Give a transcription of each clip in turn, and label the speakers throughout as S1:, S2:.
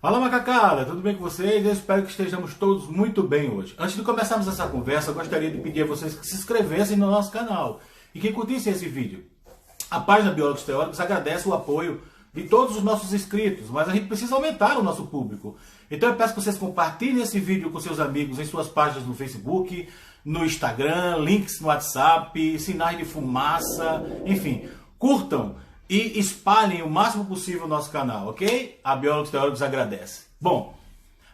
S1: Fala macacada, tudo bem com vocês? Eu espero que estejamos todos muito bem hoje. Antes de começarmos essa conversa, eu gostaria de pedir a vocês que se inscrevessem no nosso canal e que curtissem esse vídeo. A página Biólogos Teóricos agradece o apoio de todos os nossos inscritos, mas a gente precisa aumentar o nosso público. Então eu peço que vocês compartilhem esse vídeo com seus amigos em suas páginas no Facebook, no Instagram, links no WhatsApp, sinais de fumaça, enfim, curtam e espalhem o máximo possível o nosso canal, ok? A Biólogos Teóricos agradece. Bom,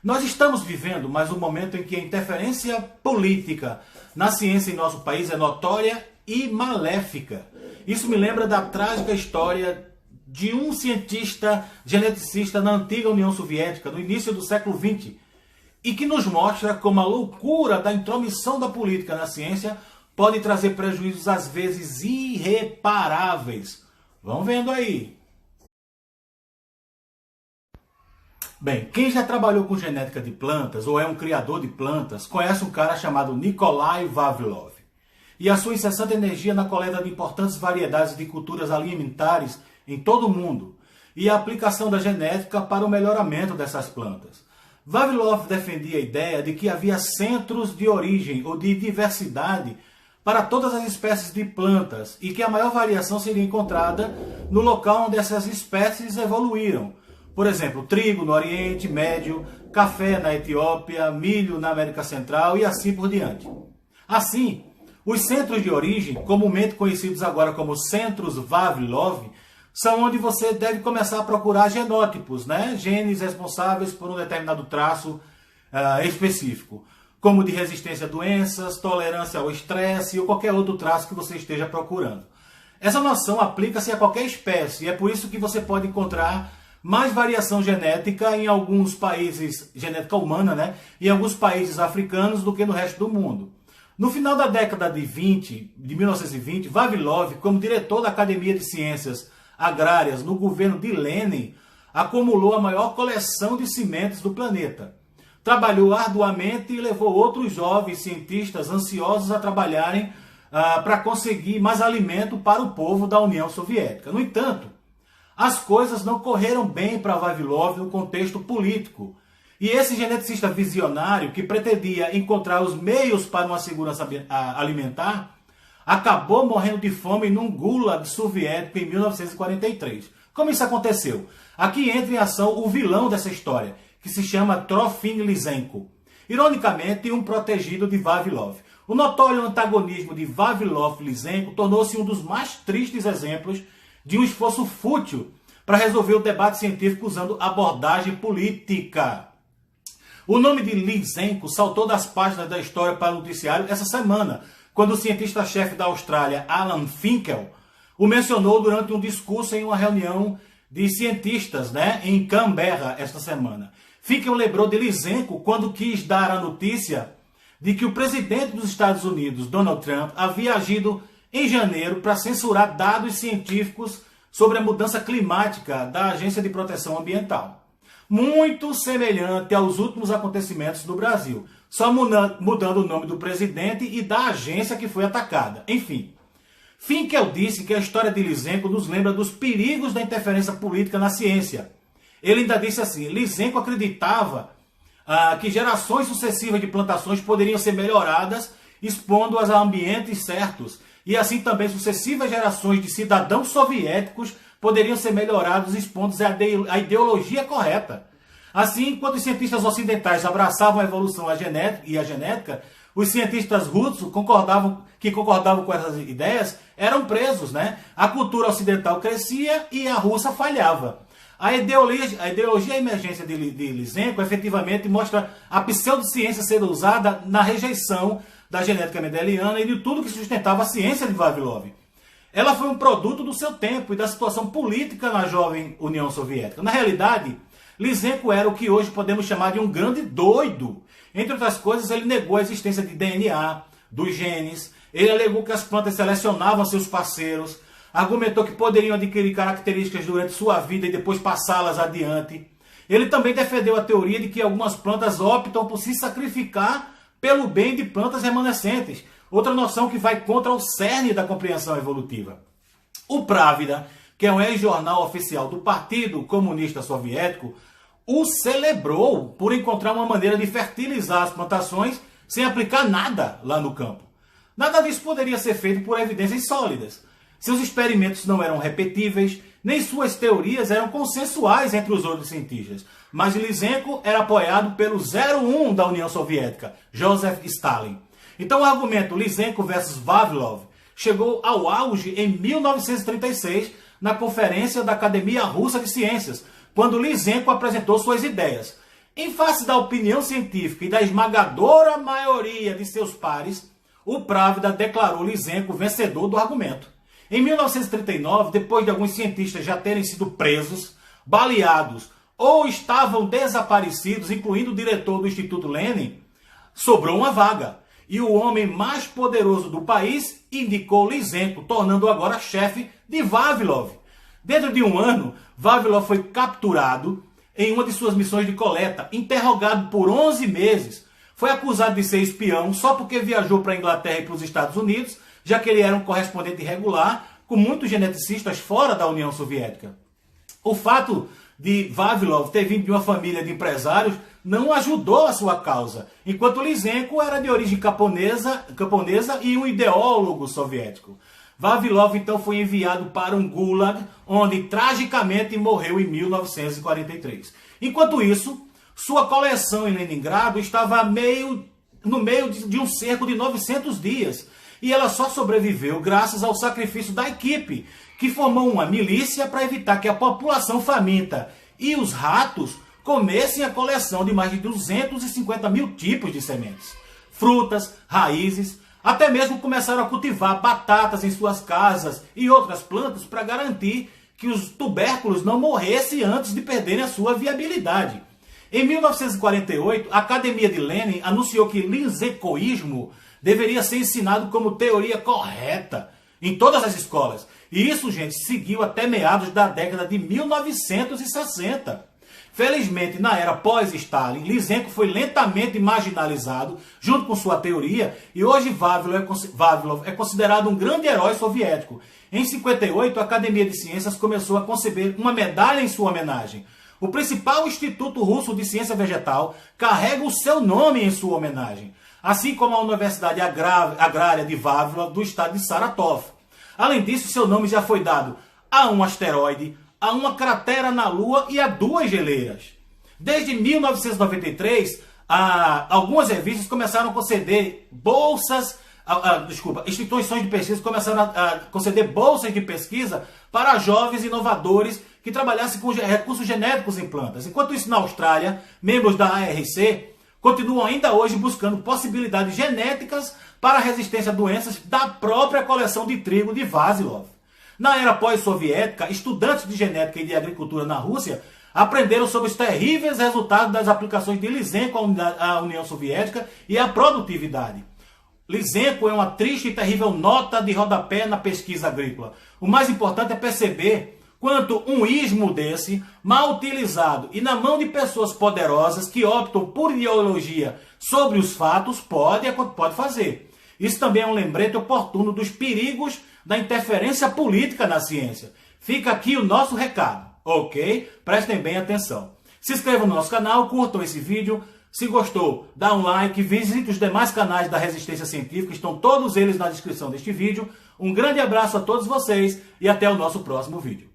S1: nós estamos vivendo mais um momento em que a interferência política na ciência em nosso país é notória e maléfica. Isso me lembra da trágica história de um cientista geneticista na antiga União Soviética, no início do século XX, e que nos mostra como a loucura da intromissão da política na ciência pode trazer prejuízos às vezes irreparáveis. Vão vendo aí. Bem, quem já trabalhou com genética de plantas ou é um criador de plantas, conhece um cara chamado Nikolai Vavilov. E a sua incessante energia na coleta de importantes variedades de culturas alimentares em todo o mundo e a aplicação da genética para o melhoramento dessas plantas. Vavilov defendia a ideia de que havia centros de origem ou de diversidade para todas as espécies de plantas e que a maior variação seria encontrada no local onde essas espécies evoluíram. Por exemplo, trigo no Oriente Médio, café na Etiópia, milho na América Central e assim por diante. Assim, os centros de origem, comumente conhecidos agora como centros Vavilov, são onde você deve começar a procurar genótipos, genes responsáveis por um determinado traço específico, como de resistência a doenças, tolerância ao estresse ou qualquer outro traço que você esteja procurando. Essa noção aplica-se a qualquer espécie e é por isso que você pode encontrar mais variação genética em alguns países, genética humana, em alguns países africanos do que no resto do mundo. No final da década de 1920, Vavilov, como diretor da Academia de Ciências Agrárias no governo de Lenin, acumulou a maior coleção de sementes do planeta. Trabalhou arduamente e levou outros jovens cientistas ansiosos a trabalharem para conseguir mais alimento para o povo da União Soviética. No entanto, as coisas não correram bem para Vavilov no contexto político. E esse geneticista visionário, que pretendia encontrar os meios para uma segurança alimentar, acabou morrendo de fome num gulag soviético em 1943. Como isso aconteceu? Aqui entra em ação o vilão dessa história, que se chama Trofim Lysenko, ironicamente um protegido de Vavilov. O notório antagonismo de Vavilov-Lysenko tornou-se um dos mais tristes exemplos de um esforço fútil para resolver o debate científico usando abordagem política. O nome de Lysenko saltou das páginas da história para o noticiário essa semana, quando o cientista-chefe da Austrália, Alan Finkel, o mencionou durante um discurso em uma reunião de cientistas em Canberra esta semana. Finkel lembrou de Lysenko quando quis dar a notícia de que o presidente dos Estados Unidos, Donald Trump, havia agido em janeiro para censurar dados científicos sobre a mudança climática da Agência de Proteção Ambiental. Muito semelhante aos últimos acontecimentos do Brasil, só mudando o nome do presidente e da agência que foi atacada. Enfim, Finkel disse que a história de Lysenko nos lembra dos perigos da interferência política na ciência. Ele ainda disse assim: Lysenko acreditava que gerações sucessivas de plantações poderiam ser melhoradas expondo-as a ambientes certos, e assim também sucessivas gerações de cidadãos soviéticos poderiam ser melhorados expondo-os à ideologia correta. Assim, enquanto os cientistas ocidentais abraçavam a evolução e a genética, os cientistas russos que concordavam com essas ideias eram presos. A cultura ocidental crescia e a russa falhava. A ideologia emergência de Lysenko efetivamente mostra a pseudociência ser usada na rejeição da genética mendeliana e de tudo que sustentava a ciência de Vavilov. Ela foi um produto do seu tempo e da situação política na jovem União Soviética. Na realidade, Lysenko era o que hoje podemos chamar de um grande doido. Entre outras coisas, ele negou a existência de DNA, dos genes, ele alegou que as plantas selecionavam seus parceiros, argumentou que poderiam adquirir características durante sua vida e depois passá-las adiante. Ele também defendeu a teoria de que algumas plantas optam por se sacrificar pelo bem de plantas remanescentes, outra noção que vai contra o cerne da compreensão evolutiva. O Pravda, que é um ex-jornal oficial do Partido Comunista Soviético, o celebrou por encontrar uma maneira de fertilizar as plantações sem aplicar nada lá no campo. Nada disso poderia ser feito por evidências sólidas. Seus experimentos não eram repetíveis, nem suas teorias eram consensuais entre os outros cientistas. Mas Lysenko era apoiado pelo 01 da União Soviética, Joseph Stalin. Então o argumento Lysenko versus Vavilov chegou ao auge em 1936, na Conferência da Academia Russa de Ciências, quando Lysenko apresentou suas ideias. Em face da opinião científica e da esmagadora maioria de seus pares, o Pravda declarou Lysenko vencedor do argumento. Em 1939, depois de alguns cientistas já terem sido presos, baleados ou estavam desaparecidos, incluindo o diretor do Instituto Lenin, sobrou uma vaga. E o homem mais poderoso do país indicou Lysenko, tornando-o agora chefe de Vavilov. Dentro de um ano, Vavilov foi capturado em uma de suas missões de coleta, interrogado por 11 meses. Foi acusado de ser espião só porque viajou para a Inglaterra e para os Estados Unidos, já que ele era um correspondente irregular, com muitos geneticistas fora da União Soviética. O fato de Vavilov ter vindo de uma família de empresários não ajudou a sua causa, enquanto Lysenko era de origem camponesa e um ideólogo soviético. Vavilov então foi enviado para um gulag, onde tragicamente morreu em 1943. Enquanto isso, sua coleção em Leningrado estava no meio de um cerco de 900 dias, e ela só sobreviveu graças ao sacrifício da equipe, que formou uma milícia para evitar que a população faminta e os ratos comessem a coleção de mais de 250 mil tipos de sementes, frutas, raízes. Até mesmo começaram a cultivar batatas em suas casas e outras plantas para garantir que os tubérculos não morressem antes de perderem a sua viabilidade. Em 1948, a Academia de Lenin anunciou que lysenkoísmo deveria ser ensinado como teoria correta em todas as escolas. E isso, gente, seguiu até meados da década de 1960. Felizmente, na era pós-Stalin, Lysenko foi lentamente marginalizado junto com sua teoria, e hoje Vavilov é considerado um grande herói soviético. Em 58, a Academia de Ciências começou a conceber uma medalha em sua homenagem. O principal Instituto Russo de Ciência Vegetal carrega o seu nome em sua homenagem, assim como a Universidade Agrária de Vavilov do estado de Saratov. Além disso, seu nome já foi dado a um asteroide, a uma cratera na Lua e a 2 geleiras. Desde 1993, algumas revistas começaram a conceder instituições de pesquisa começaram a conceder bolsas de pesquisa para jovens inovadores que trabalhassem com recursos genéticos em plantas. Enquanto isso, na Austrália, membros da ARC continuam ainda hoje buscando possibilidades genéticas para a resistência a doenças da própria coleção de trigo de Vavilov. Na era pós-soviética, estudantes de genética e de agricultura na Rússia aprenderam sobre os terríveis resultados das aplicações de Lysenko à União Soviética e à produtividade. Lysenko é uma triste e terrível nota de rodapé na pesquisa agrícola. O mais importante é perceber quanto um ismo desse, mal utilizado e na mão de pessoas poderosas que optam por ideologia sobre os fatos, pode fazer. Isso também é um lembrete oportuno dos perigos da interferência política na ciência. Fica aqui o nosso recado, ok? Prestem bem atenção. Se inscrevam no nosso canal, curtam esse vídeo. Se gostou, dá um like, visite os demais canais da Resistência Científica, estão todos eles na descrição deste vídeo. Um grande abraço a todos vocês e até o nosso próximo vídeo.